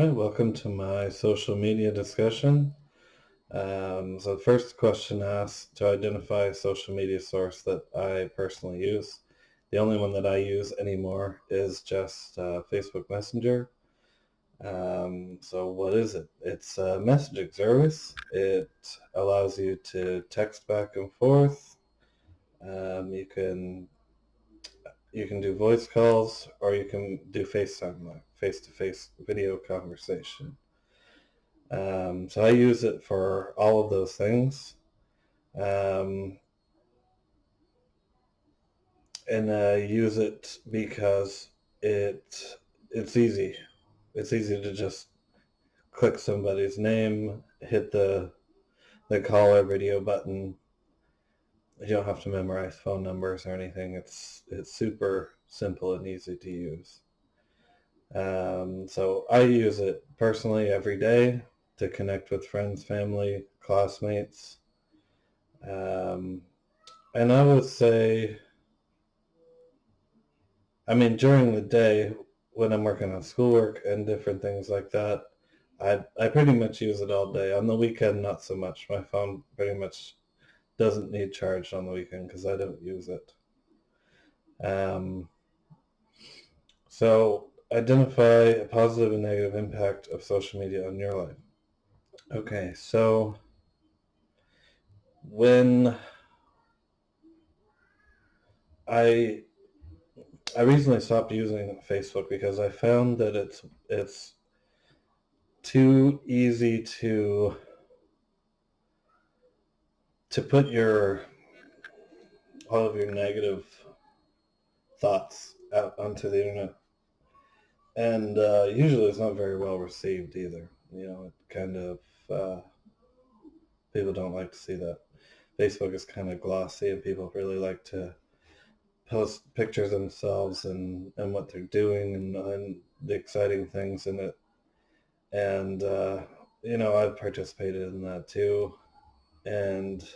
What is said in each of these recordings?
Hi, welcome to my social media discussion. So the first question asks to identify a social media source that I personally use. The only one that I use anymore is just Facebook Messenger. So what is it? It's a messaging service. It allows you to text back and forth. You can do voice calls, or you can do FaceTime, like face-to-face video conversation. So I use it for all of those things. Um, and I use it because it's easy. It's easy to just click somebody's name, hit the caller video button. You don't have to memorize phone numbers or anything. It's super simple and easy to use. So I use it personally every day to connect with friends, family, classmates. Um, and I would say, during the day when I'm working on schoolwork and different things like that, I pretty much use it all day. On the weekend, not so much. My phone pretty much doesn't need charged on the weekend because I don't use it. Um, so identify a positive and negative impact of social media on your life. Okay, so when I I recently stopped using Facebook because I found that it's too easy to put your all of your negative thoughts out onto the internet, and usually it's not very well received either. It kind of people don't like to see that. Facebook is kind of glossy, and people really like to post pictures of themselves and what they're doing and the exciting things in it. And I've participated in that too, and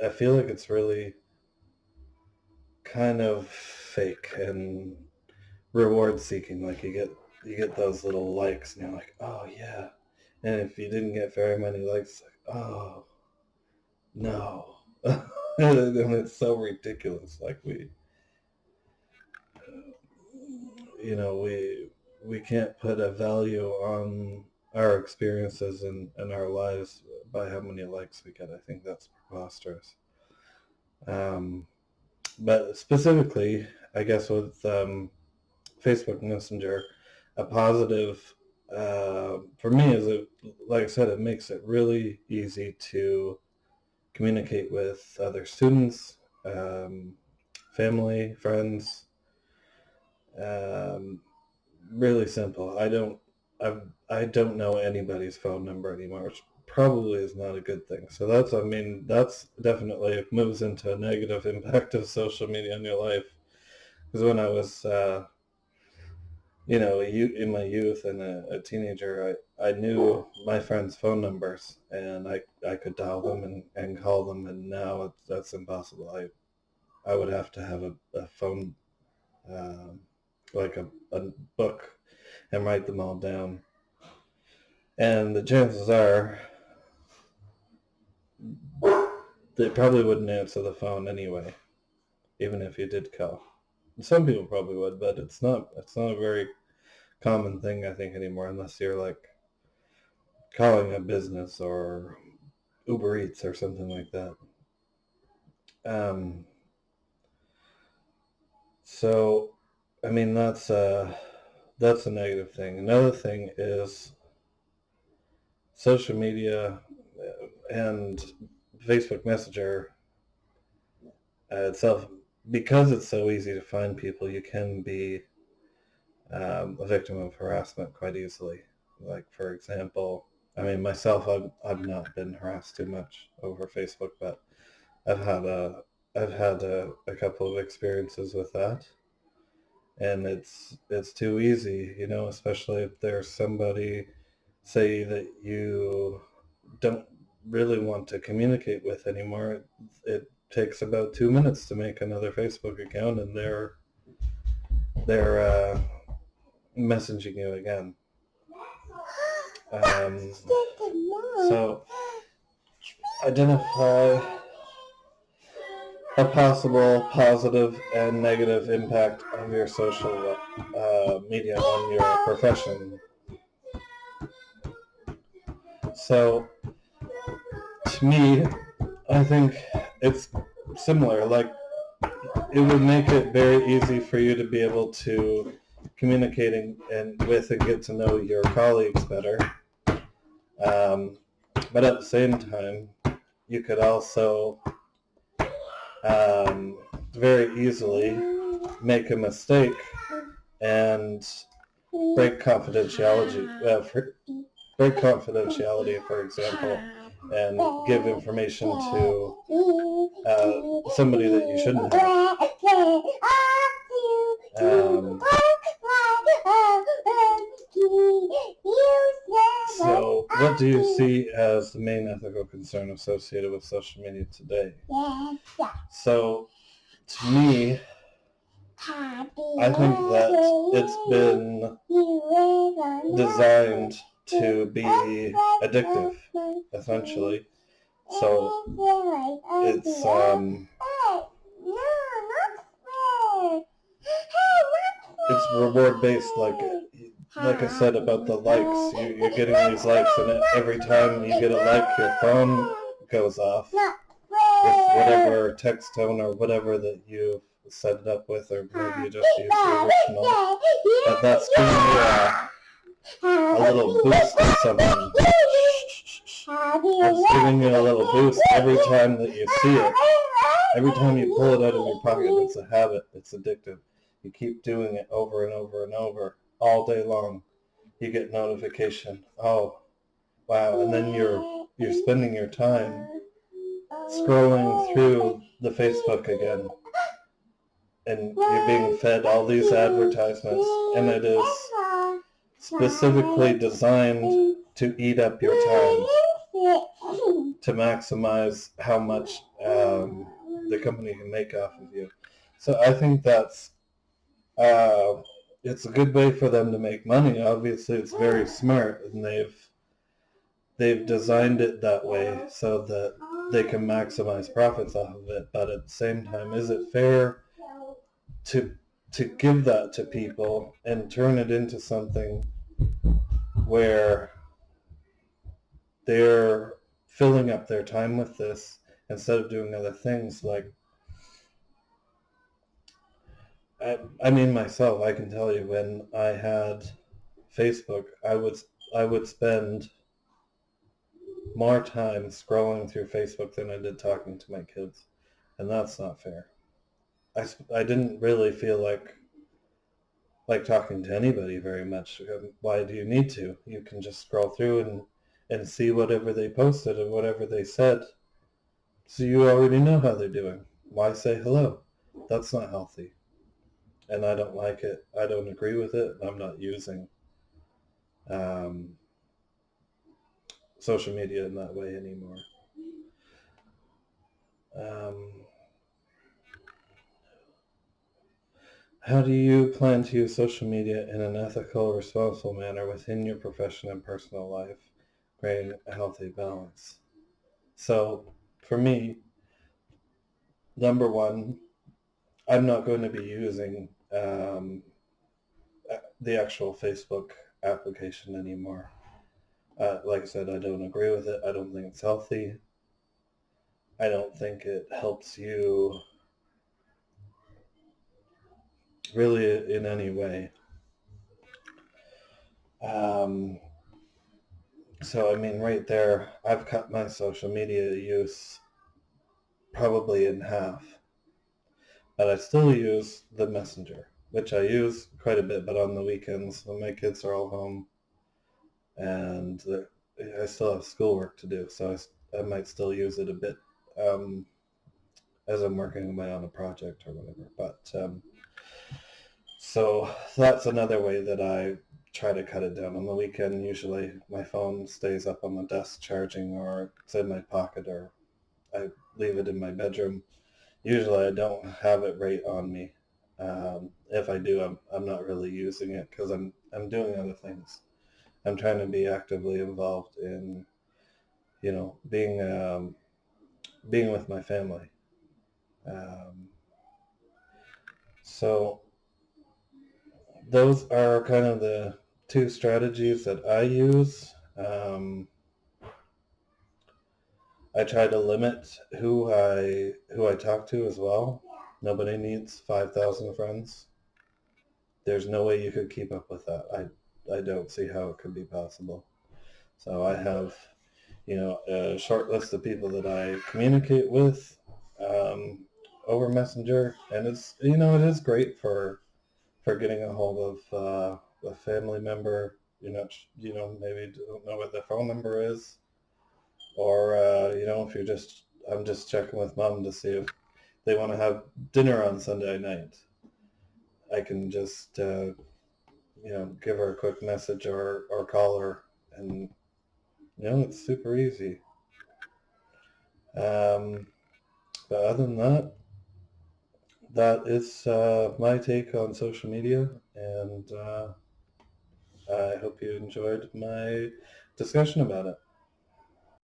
I feel like it's really kind of fake and reward seeking. Like you get those little likes, and you're like, oh yeah. And if you didn't get very many likes, like, oh no. And it's so ridiculous. Like we can't put a value on our experiences and our lives by how many likes we get. I think that's preposterous. Um, but specifically, I guess with Facebook Messenger, a positive for me is it, like I said, it makes it really easy to communicate with other students, family, friends. Um, really simple. I don't know anybody's phone number anymore, which probably is not a good thing. So that's definitely it moves into a negative impact of social media on your life. Because when I was in my youth and a teenager, I knew my friends' phone numbers, and I could dial them and call them, and now that's impossible. I would have to have a phone, um, like a book, and write them all down. And the chances are they probably wouldn't answer the phone anyway, even if you did call. Some people probably would, but it's not a very common thing, I think, anymore, unless you're like calling a business or Uber Eats or something like that. Um, so, that's a negative thing. Another thing is social media and Facebook Messenger itself, because it's so easy to find people. You can be a victim of harassment quite easily. Like, for example, myself, I've not been harassed too much over Facebook, but I've had a I've had a couple of experiences with that, and it's too easy, especially if there's somebody, say, that you don't really want to communicate with anymore. It takes about 2 minutes to make another Facebook account, and they're messaging you again. So identify a possible positive and negative impact of your social media on your profession. So to me, I think it's similar. Like, it would make it very easy for you to be able to communicating and with and get to know your colleagues better. But at the same time, you could also very easily make a mistake and break confidentiality. Break confidentiality, for example, and give information to somebody that you shouldn't have. So, what do you see as the main ethical concern associated with social media today? So, to me, I think that it's been designed to be addictive, essentially. So it's reward based, like I said about the likes. You're getting these likes, and every time you get a like, your phone goes off with whatever text tone or whatever that you've set it up with, or maybe you just use the original. But that's giving you a little boost of something. It's giving you a little boost every time that you see it. Every time you pull it out of your pocket, it's a habit. It's addictive. You keep doing it over and over and over all day long. You get notification. Oh, wow! And then you're spending your time scrolling through the Facebook again, and you're being fed all these advertisements, and it is specifically designed to eat up your time, to maximize how much the company can make off of you. So I think that's it's a good way for them to make money. Obviously, it's very smart, and they've designed it that way so that they can maximize profits off of it. But at the same time, is it fair to give that to people and turn it into something where they're filling up their time with this instead of doing other things? Like, I mean, myself, I can tell you, when I had Facebook, I would spend more time scrolling through Facebook than I did talking to my kids, and that's not fair. I didn't really feel like talking to anybody very much. Why do you need to? You can just scroll through and see whatever they posted and whatever they said. So you already know how they're doing. Why say hello? That's not healthy. And I don't like it. I don't agree with it. I'm not using social media in that way anymore. How do you plan to use social media in an ethical, responsible manner within your profession and personal life, creating a healthy balance? So, for me, number one, I'm not going to be using the actual Facebook application anymore. Like I said, I don't agree with it. I don't think it's healthy. I don't think it helps you really in any way. So, I mean, right there, I've cut my social media use probably in half. But I still use the Messenger, which I use quite a bit, but on the weekends when my kids are all home and I still have schoolwork to do, so I might still use it a bit as I'm working away on a project or whatever. But so that's another way that I try to cut it down. On the weekend, usually my phone stays up on the desk charging, or it's in my pocket, or I leave it in my bedroom. Usually I don't have it right on me. If I do, I'm not really using it because I'm doing other things. I'm trying to be actively involved in, being with my family. Um, so those are kind of the two strategies that I use. I try to limit who I talk to as well. Nobody needs 5,000 friends. There's no way you could keep up with that. I don't see how it could be possible. So I have, a short list of people that I communicate with um, over Messenger, and it is great for getting a hold of a family member. Maybe don't know what their phone number is, or if I'm just checking with mom to see if they want to have dinner on Sunday night. I can just give her a quick message or call her, and it's super easy. Um, but other than that, that is my take on social media, and I hope you enjoyed my discussion about it.